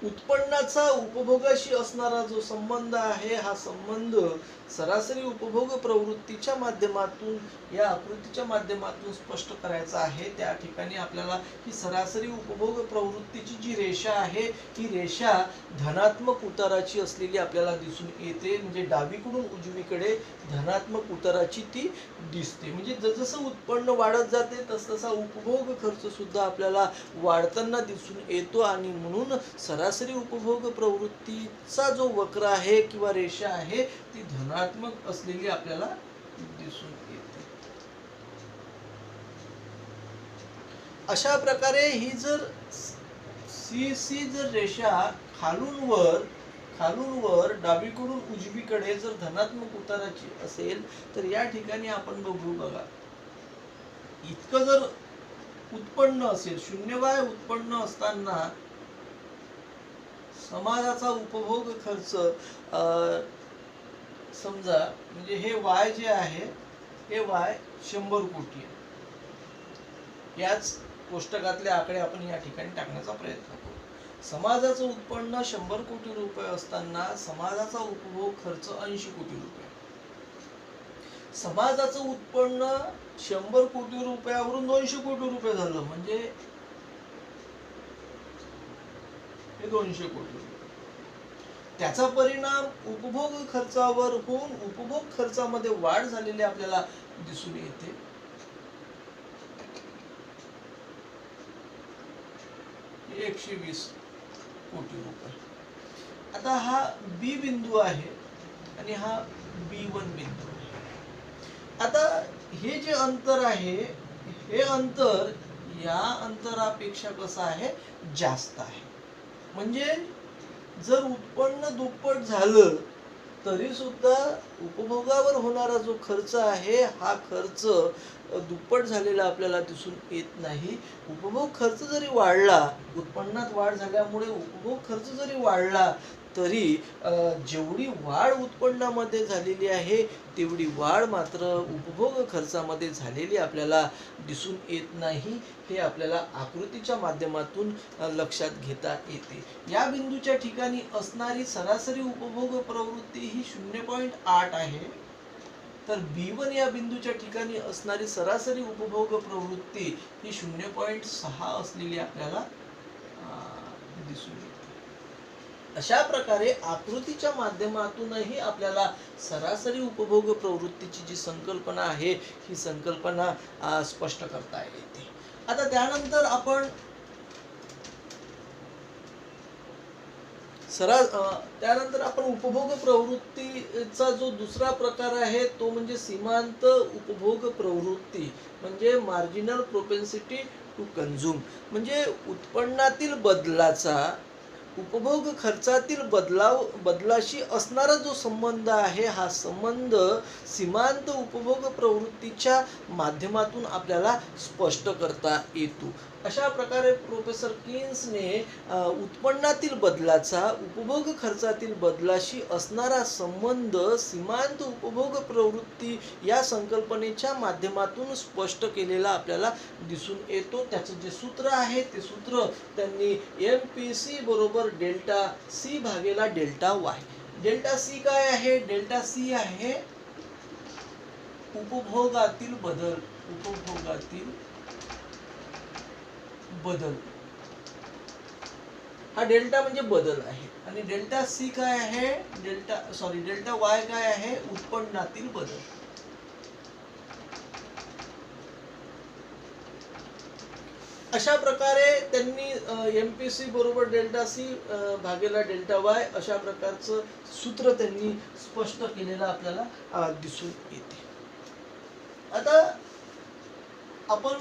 उत्पन्नाचा उपभोगाशी असणारा जो संबंध आहे हा संबंध सरासरी उपभोग प्रवृत्तीच्या माध्यमातून या आकृतीच्या माध्यमातून स्पष्ट करायचा आहे. त्या ठिकाणी आपल्याला ही सरासरी उपभोग प्रवृत्तीची जी रेषा आहे ही रेषा धनात्मक उताराची असलेली आपल्याला दिसून येते. म्हणजे डावीकडून उजवीकडे धनात्मक उताराची ती दिसते. म्हणजे जसजसं उत्पन्न वाढत जाते तसतसा उपभोग खर्च सुद्धा आपल्याला वाढताना दिसून येतो आणि म्हणून सरासरी सरासरी उपभोग प्रवृत्तीचा जो वक्र आहे किंवा रेषा आहे ती धनात्मक असलेली आपल्याला दिसून येते. अशा प्रकारे ही जर सी जर रेषा खालून वर डावीकडून उजवीकडे जर धनात्मक उताराची असेल तर या ठिकाणी आपण बघू बघा, इतकं जर उत्पन्न असेल, शून्यवाय उत्पन्न असताना समाजाचा उपभोग खर्च समजा म्हणजे हे वाय जे आहे हे वाय 100 कोटी आहे. याच कोष्टकातले आकडे आपण या ठिकाणी टाकण्याचा प्रयत्न करू. समाजाचं उत्पन्न 100 कोटी रुपये असताना समाजाचा उपभोग खर्च 80 कोटी रुपये. समाजाचं उत्पन्न 100 कोटी रुपयावरून 200 कोटी रुपये झालं म्हणजे हे 200 कोटी रुपये. त्याचा परिणाम उपभोग खर्चावर होऊन उपभोग खर्चामध्ये वाढ झालेली आपल्याला दिसून येते. हे 120 कोटी रुपये. आता हा बी बिंदू आहे आणि हा B1 बिंदू आहे. आता हे जे अंतर आहे हे अंतर या अंतरापेक्षा कसं आहे, जास्त आहे. म्हणजे जर उत्पन्न दुप्पट झालं तरी सुद्धा उपभोगावर होणारा जो खर्च आहे हा खर्च दुप्पट झालेला आपल्याला दिसून येत नाही. उपभोग खर्च जरी वाढला, उत्पन्नात वाढ झाल्यामुळे उपभोग खर्च जरी वाढला तरी जेवढी वाढ उत्पन्नामध्ये झालेली आहे तेवढी वाढ मात्र उपभोग खर्चामध्ये झालेली आपल्याला दिसून येत नाही. हे आपल्याला आकृतीच्या माध्यमातून लक्षात घेता येते. या बिंदूच्या ठिकाणी असणारी सरासरी उपभोग प्रवृत्ती ही 0.8 आहे. तर B1 या बिंदूच्या ठिकाणी असणारी सरासरी उपभोग प्रवृत्ती ही 0.6 असलेली आपल्याला दिसून येते. अशा प्रकारे आकृतीच्या माध्यमातूनही आपल्याला सरासरी उपभोग प्रवृत्तीची जी संकल्पना आहे ही संकल्पना स्पष्ट करता येते. आता त्यानंतर आपण उपभोग प्रवृत्तीचा जो दुसरा प्रकार आहे तो म्हणजे सीमांत उपभोग प्रवृत्ती म्हणजे मार्जिनल प्रोपेन्सिटी टू कंझ्युम. म्हणजे उत्पन्नातील बदलाचा उपभोग खर्चातील बदलाशी असणारा जो संबंध आहे हा संबंध सीमांत उपभोग प्रवृत्तीच्या माध्यमातून आपल्याला स्पष्ट करता येतो. अशा प्रकारे प्रोफेसर किन्सने उत्पन्नातील बदलाचा उपभोग खर्चातील बदलाशी असणारा संबंध सीमांत उपभोग प्रवृत्ती या संकल्पनेच्या माध्यमातून स्पष्ट केलेला आपल्याला दिसून येतो. त्याचं जे सूत्र आहे ते सूत्र त्यांनी MPC बरोबर डेल्टा C भागेला डेल्टा Y. डेल्टा C काय आहे? डेल्टा C आहे उपभोगातील बदल. हा डेल्टा म्हणजे बदल आहे. आणि डेल्टा C काय आहे? डेल्टा Y काय आहे? उत्पन्नातील बदल. अशा प्रकारे त्यांनी MPC बरोबर डेल्टा C भागेला डेल्टा Y अशा प्रकारचं सूत्र त्यांनी स्पष्ट केलेलं आपल्याला दिसून येते. आता आपण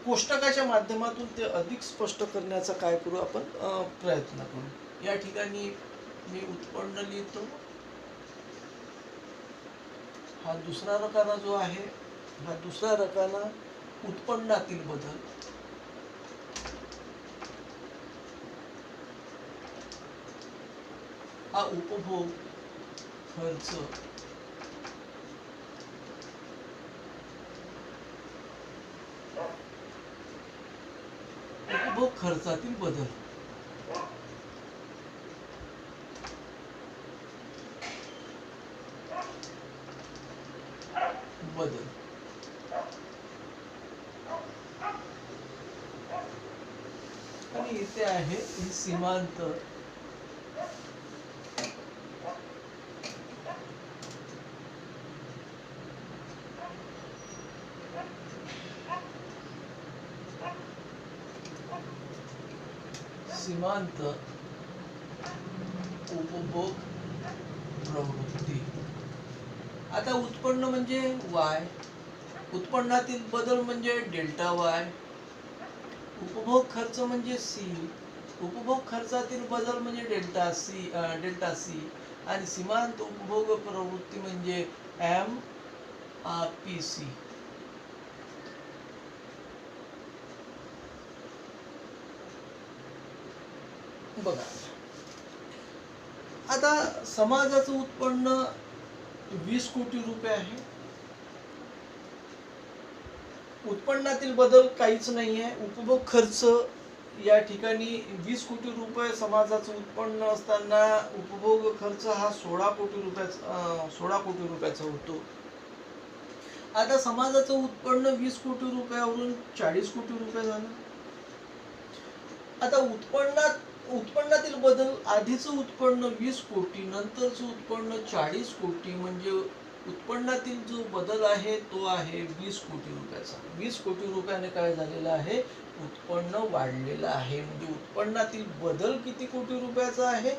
कोष्टकाच्या माध्यमातून ते अधिक स्पष्ट करण्याचा काय करू आपण प्रयत्न करू. या ठिकाणी मी उत्पन्न लिहितो. हा दुसरा रकाना जो आहे हा दुसरा रकाना उत्पन्नातील बदल. हा उपभोग खर्च. उपभोग खर्चातील बदल. आणि इथे आहे ही सीमांत सीमांत उपभोग प्रवृत्ती. आता उत्पन्न म्हणजे वाय, उत्पन्नातील बदल म्हणजे डेल्टा वाय, उपभोग खर्च म्हणजे सी, उपभोग खर्चातील बदल म्हणजे डेल्टा सी आणि सीमांत उपभोग प्रवृत्ती म्हणजे एम पी सी. बघा आता समाजाचं उत्पन्न 20 कोटी रुपये आहे, उत्पन्नातील बदल काहीच नाही आहे, उपभोग खर्च या ठिकाणी 20 कोटी रुपये समाजाचं उत्पन्न असताना उपभोग खर्च हा 16 कोटी रुपयाचा होतो. आता समाजाचं उत्पन्न 20 कोटी रुपयावरून 40 कोटी रुपये झालं. आता उत्पन्नातील बदल, आधीचं उत्पन्न 20 कोटी, नंतरचं उत्पन्न 40 कोटी, म्हणजे उत्पन्नातील जो बदल आहे तो आहे 20 कोटी रुपयाचा. 20 कोटी रुपयाने काय झालेलं आहे, उत्पन्न वाढलेलं आहे. म्हणजे उत्पन्नातील बदल किती कोटी रुपयाचा आहे,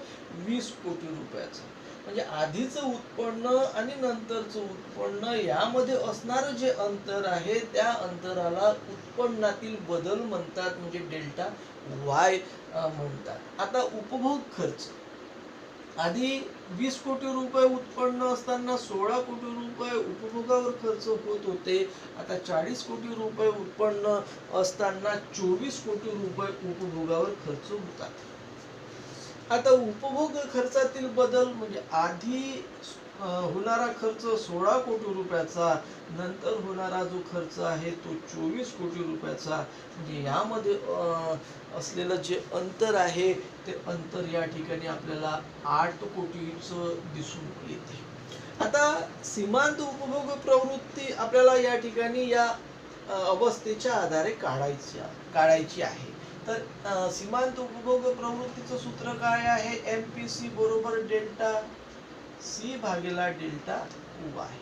20 कोटी रुपयाचा. म्हणजे आधीचं उत्पन्न आणि नंतरचं उत्पन्न यामध्ये असणारं जे अंतर आहे त्या अंतराला उत्पन्नातील बदल म्हणतात, म्हणजे डेल्टा वाय म्हणतात. आता उपभोग खर्च, आधी 20 कोटी रुपये उत्पन्न असताना 16 कोटी रुपये उपभोगावर खर्च होत होते. आता 40 कोटी रुपये उत्पन्न असताना 24 कोटी रुपये उपभोगावर खर्च होतात. आता उपभोग खर्चातील बदल म्हणजे आधी होणारा खर्च 16 कोटी रुपयाचा, नंतर होणारा जो खर्च आहे तो 24 कोटी रुपयाचा. म्हणजे यामध्ये असलेलं जे अंतर आहे ते अंतर या ठिकाणी आपल्याला 8 कोटीचं दिसून येते. आता सीमांत उपभोग प्रवृत्ती आपल्याला या ठिकाणी या अवस्थेच्या आधारे काढायची आहे. तर सीमांत उपभोग प्रवृत्तीचं सूत्र काय आहे, एमपीसी बरोबर डेल्टा सी भागेला डेल्टा वाय,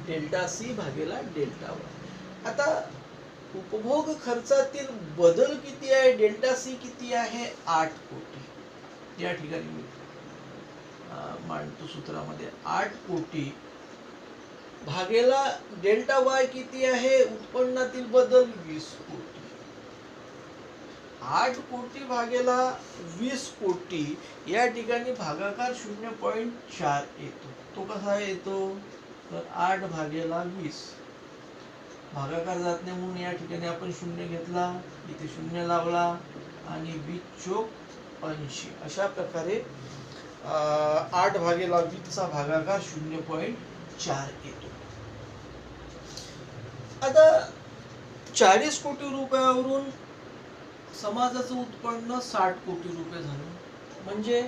डेल्टा सी भागेला डेल्टा वाय. आता उपभोग खर्चातील बदल किती आहे, डेल्टा सी किती आहे, 8 कोटी. या ठिकाणी मी मांडतो सूत्रामध्ये 8 कोटी भागेला डेल्टा वाय किती आहे, उत्पन्नातील बदल 20 कोटी. 8 कोटी भागेला 20 कोटी, या ठिकाणी भागाकार 0.4 येतो. तो कसा येतो, तर 8 भागेला 20, भागाकार जात नाही म्हणून या ठिकाणी आपण 0 घेतला, इथे 0 लावला आणि 20 चोक 80. अशा प्रकारे 8 भागेला 20 चा भागाकार 0.4 येतो. आता 40 कोटी रुपयावरून समाजाचं उत्पन्न 60 कोटी रुपये झालं. म्हणजे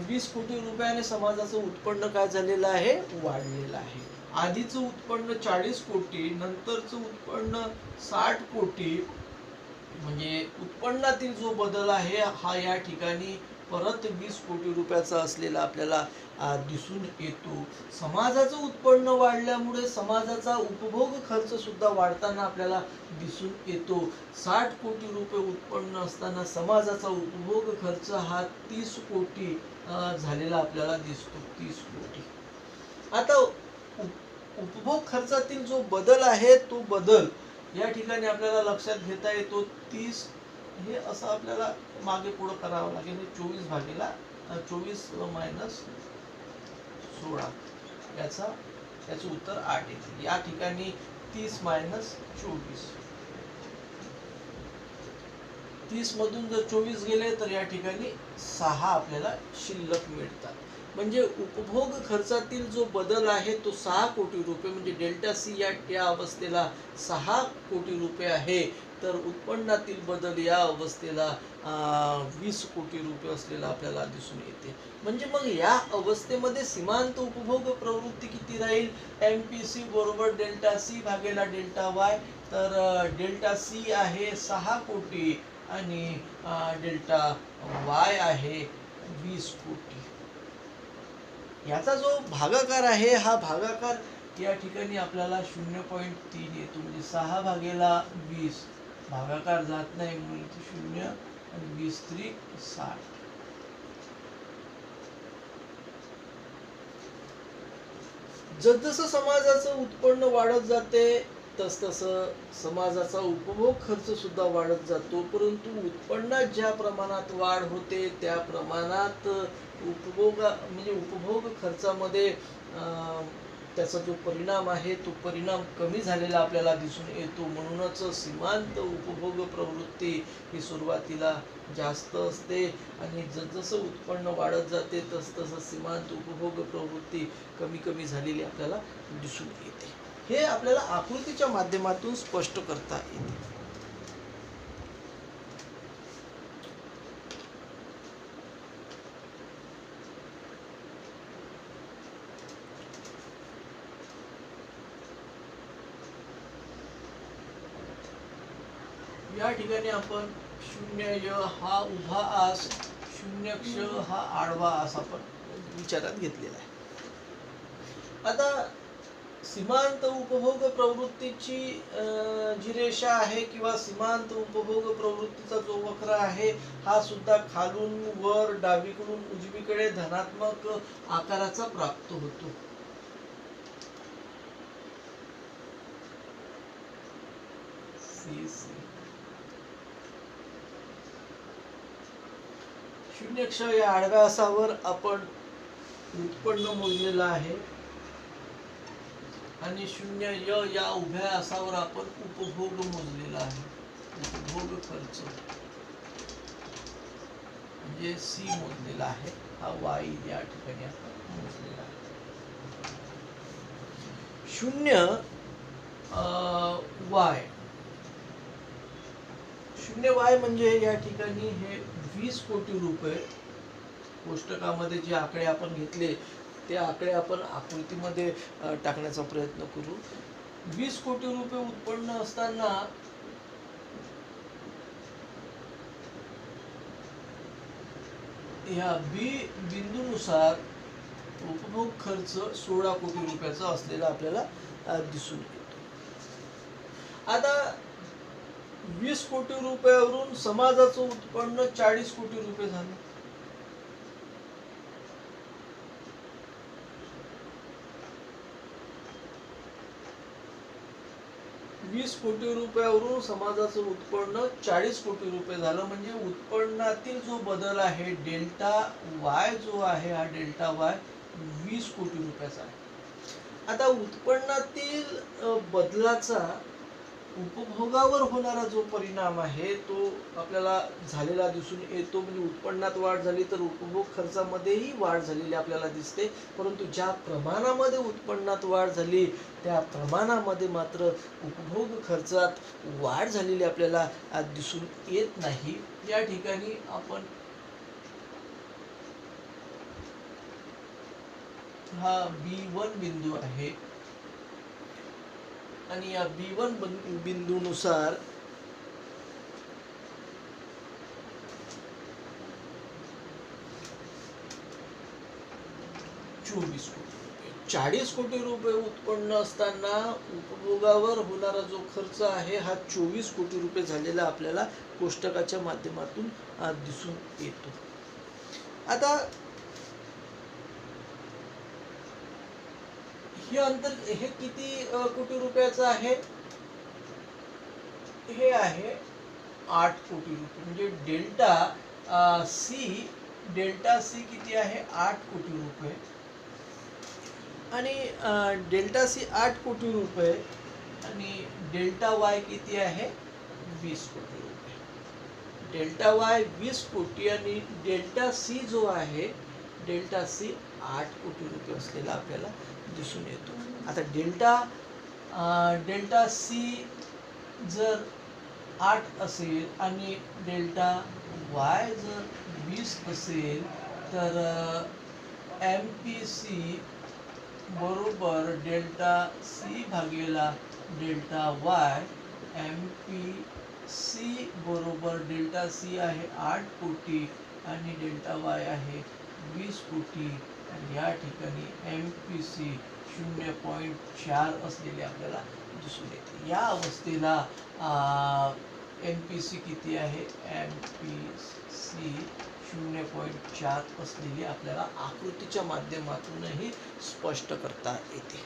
20 कोटी रुपयाने समाजाचं उत्पन्न काय झालेलं आहे, वाढलेलं आहे. आधीचं उत्पन्न 40 कोटी, नंतरचं उत्पन्न 60 कोटी. म्हणजे उत्पन्नातील जो बदल आहे हा या ठिकाणी परत 20 कोटी रुपयाचा असलेला आपल्याला दिसून येतो. समाजाचं उत्पन्न वाढल्यामुळे समाजाचा उपभोग खर्च सुद्धा वाढताना आपल्याला दिसून येतो. 60 कोटी रुपये उत्पन्न असताना समाजाचा उपभोग खर्च हा 30 कोटी झालेला आपल्याला दिसतो, 30 कोटी. आता उपभोग खर्चातील जो बदल आहे तो बदल या ठिकाणी आपल्याला लक्षात घेता येतो. 30 हे असं आपल्याला मागे पुढे करावं लागेल. 24 भागेला 24 मायनस 16, याचं उत्तर 8 येते. या ठिकाणी 30 मायनस 24, 30 मधून जर 24 गेले तर या ठिकाणी 6 आपल्याला शिल्लक मिळतात. म्हणजे उपभोग खर्चातील जो बदल आहे तो 6 कोटी रुपये, म्हणजे डेल्टा सी या अवस्थेला 6 कोटी रुपये आहे. तर उत्पन्नातील बदल या अवस्थेला 20 कोटी रुपये असलेला आपल्याला दिसून येते. म्हणजे मग या अवस्थेमध्ये सीमांत उपभोग प्रवृत्ती किती राहील, एमपीसी बरोबर डेल्टा सी भागेला डेल्टा वाय. तर डेल्टा सी आहे 6 कोटी आणि डेल्टा वाय आहे 20 कोटी. याचा जो भागाकार आहे हा भागाकार या ठिकाणी आपल्याला 0.3 येतो. म्हणजे 6 भागेला 20 भागाकार जात नाही म्हणून इथे 0 आणि 20 त्रिक 60. जसजसं समाजाचं उत्पन्न वाढत जाते तसतसं समाजाचा उपभोग खर्च सुद्धा वाढत जातो, परंतु उत्पन्नात ज्या प्रमाणात वाढ होते त्या प्रमाणात उपभोग खर्चामध्ये त्याचा जो परिणाम आहे तो परिणाम कमी झालेला आपल्याला दिसून येतो. म्हणूनच सीमांत उपभोग प्रवृत्ती ही सुरुवातीला जास्त असते आणि जसजसं उत्पन्न वाढत जाते तसतसं सीमांत उपभोग प्रवृत्ती कमी कमी झालेली आपल्याला दिसून येते. हे आपल्याला आकृतीच्या माध्यमातून स्पष्ट करता येते. या ठिकाणी आपण 0 हा उभा आस, 0 हा आडवा आस आपण विचारात घेतलेला आहे. आता सीमांत उपभोग प्रवृत्तीची जी रेषा आहे किंवा सीमांत उपभोग प्रवृत्तीचा जो वक्र आहे हा सुद्धा खालून वर डावीकडून उजवीकडे धनात्मक आकाराचा प्राप्त होतो. शून्य या आडव्या आसावर आपण उत्पन्न मोजलेलं आहे आणि 0 या उभ्या आसावर आपण उपभोग मोजलेला आहे. उपभोग खर्च म्हणजे सी मोजलेला आहे. हा वाय या ठिकाणी आपण मोजलेला आहे. 0 वाय म्हणजे या ठिकाणी हे 20 कोटी रुपये. कोष्टकामध्ये जे आकडे आपण घेतले ते आकडे आपण आकृतीमध्ये टाकण्याचा प्रयत्न करू. 20 कोटी रुपये उत्पन्न असताना या बी बिंदूनुसार उपभोग खर्च 16 कोटी रुपयाचा असलेला आपल्याला दिसून येतो. आता 20 कोटी रुपयावरून समाजाचं उत्पन्न 40 कोटी रुपये झालं. वीस कोटी रुपयावरून समाजाचं उत्पन्न 40 कोटी रुपये झालं. म्हणजे उत्पन्नातील जो बदल आहे डेल्टा वाय जो आहे हा डेल्टा वाय 20 कोटी रुपयाचा आहे. आता उत्पन्नातील बदलाचा उपभोगावर होणारा जो परिणाम आहे तो आपल्याला झालेला दिसून येतो. म्हणजे उत्पन्नात वाढ झाली तर उपभोग खर्चामध्येही वाढ झालेली आपल्याला दिसते, परंतु ज्या प्रमाणामध्ये उत्पन्नात वाढ झाली त्या प्रमाणामध्ये मात्र उपभोग खर्चात वाढ झालेली आपल्याला दिसून येत नाही. या ठिकाणी आपण हा B1 बिंदू आहे आणि या B1 बिंदूनुसार ₹24 कोटी 40 कोटी रुपये उत्पन्न असताना उपभोगावर होणारा जो खर्च आहे हा 24 कोटी रुपये झालेला आपल्याला कोष्टकाच्या माध्यमातून दिसून येतो. आता हे अंतर हे किती कोटी रुपयाचं आहे? हे आहे 8 कोटी रुपये. म्हणजे डेल्टा सी किती आहे? 8 कोटी रुपये. आणि डेल्टा सी 8 कोटी रुपये आणि डेल्टा वाय किती आहे? 20 कोटी रुपये. डेल्टा वाय 20 कोटी आणि डेल्टा सी जो आहे डेल्टा सी 8 कोटी रुपये असलेला आपल्याला दिसून येतो. आता डेल्टा सी जर 8 असेल आणि डेल्टा वाय जर 20 असेल तर MPC बरोबर डेल्टा सी भागेला डेल्टा वाय. MPC बरोबर डेल्टा सी आहे 8 कोटी आणि डेल्टा वाय आहे 20 कोटी. आणि या ठिकाणी MPC 0.4 असलेले आपल्याला दिसून येते. या अवस्थेला MPC किती आहे, MPC 0.4 असलेली आपल्याला आकृतीच्या माध्यमातूनही स्पष्ट करता येते.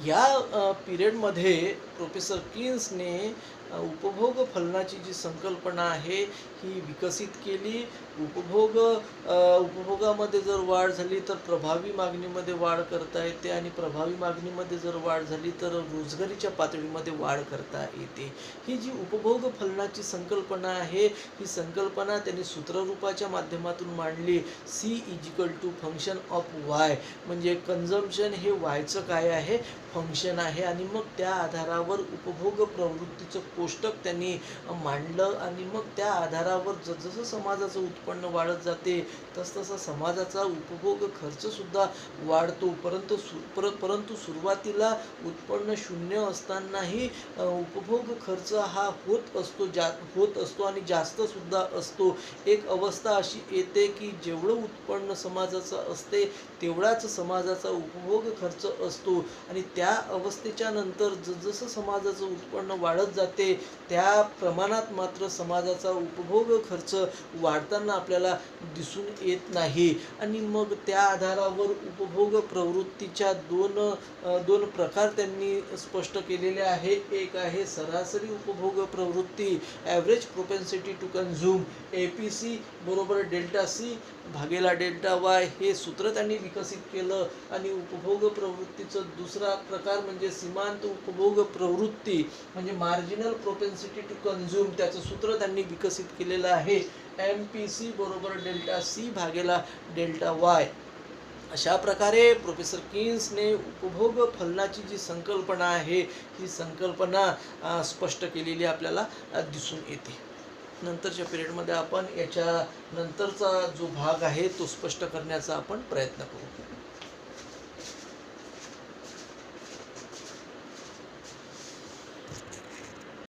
या पिरियडमध्ये प्रोफेसर किन्सने उपभोग फलनाची जी संकल्पना आहे ही विकसित केली. उपभोगामध्ये जर वाढ झाली तर प्रभावी मागणीमध्ये वाढ करता येते, आणि प्रभावी मागणीमध्ये जर वाढ झाली तर रोजगारीच्या पातळीमध्ये वाढ करता येते. ही जी उपभोग फलनाची संकल्पना आहे, ही संकल्पना त्यांनी सूत्ररूपाच्या माध्यमातून मांडली. C फंक्शन ऑफ वाय, म्हणजे कन्झम्पशन हे वायचं काय आहे, फंक्शन आहे. आणि मग त्या आधारावर उपभोग प्रवृत्तीचं कोष्टक त्यांनी मांडलं, आणि मग त्या आधारावर जसं समाजाचं उत्पन्न वाढत जाते तसतसा समाजाचा उपभोग खर्च सुद्धा वाढतो. परंतु सुरुवातीला उत्पन्न शून्य असतानाही उपभोग खर्च हा होत असतो आणि जास्त सुद्धा असतो. एक अवस्था अशी येते की जेवढं उत्पन्न समाजाचं असते तेवढाच समाजाचा उपभोग खर्च असतो, आणि त्या अवस्थेच्या नंतर जसं समाजाचं उत्पन्न वाढत जाते त्या प्रमाणात मात्र समाजाचा उपभोग खर्च वाढताना आपल्याला दिसून येत नाही. आणि मग त्या आधारावर उपभोग प्रवृत्तीच्या दोन प्रकार त्यांनी स्पष्ट केलेले आहे. एक आहे सरासरी उपभोग प्रवृत्ती, ॲव्हरेज प्रोपेन्सिटी टू कन्झ्युम, APC बरोबर ΔC भागेला ΔY, हे सूत्र त्यांनी विकसित केलं. आणि उपभोग प्रवृत्तीचं दुसरा प्रकार म्हणजे सीमांत उपभोग प्रवृत्ती, म्हणजे मार्जिनल प्रोपेन्सिटी टू कन्झ्युम, त्याचं सूत्र त्यांनी विकसित केलेलं आहे. MPC बरोबर ΔC भागेला ΔY. अशा प्रकारे प्रोफेसर किन्सने उपभोग फलनाची जी संकल्पना आहे ही संकल्पना स्पष्ट केलेली आपल्याला दिसून येते. नंतरच्या पिरियडमध्ये आपण याच्या नंतरचा जो भाग आहे तो स्पष्ट करण्याचा आपण प्रयत्न करू.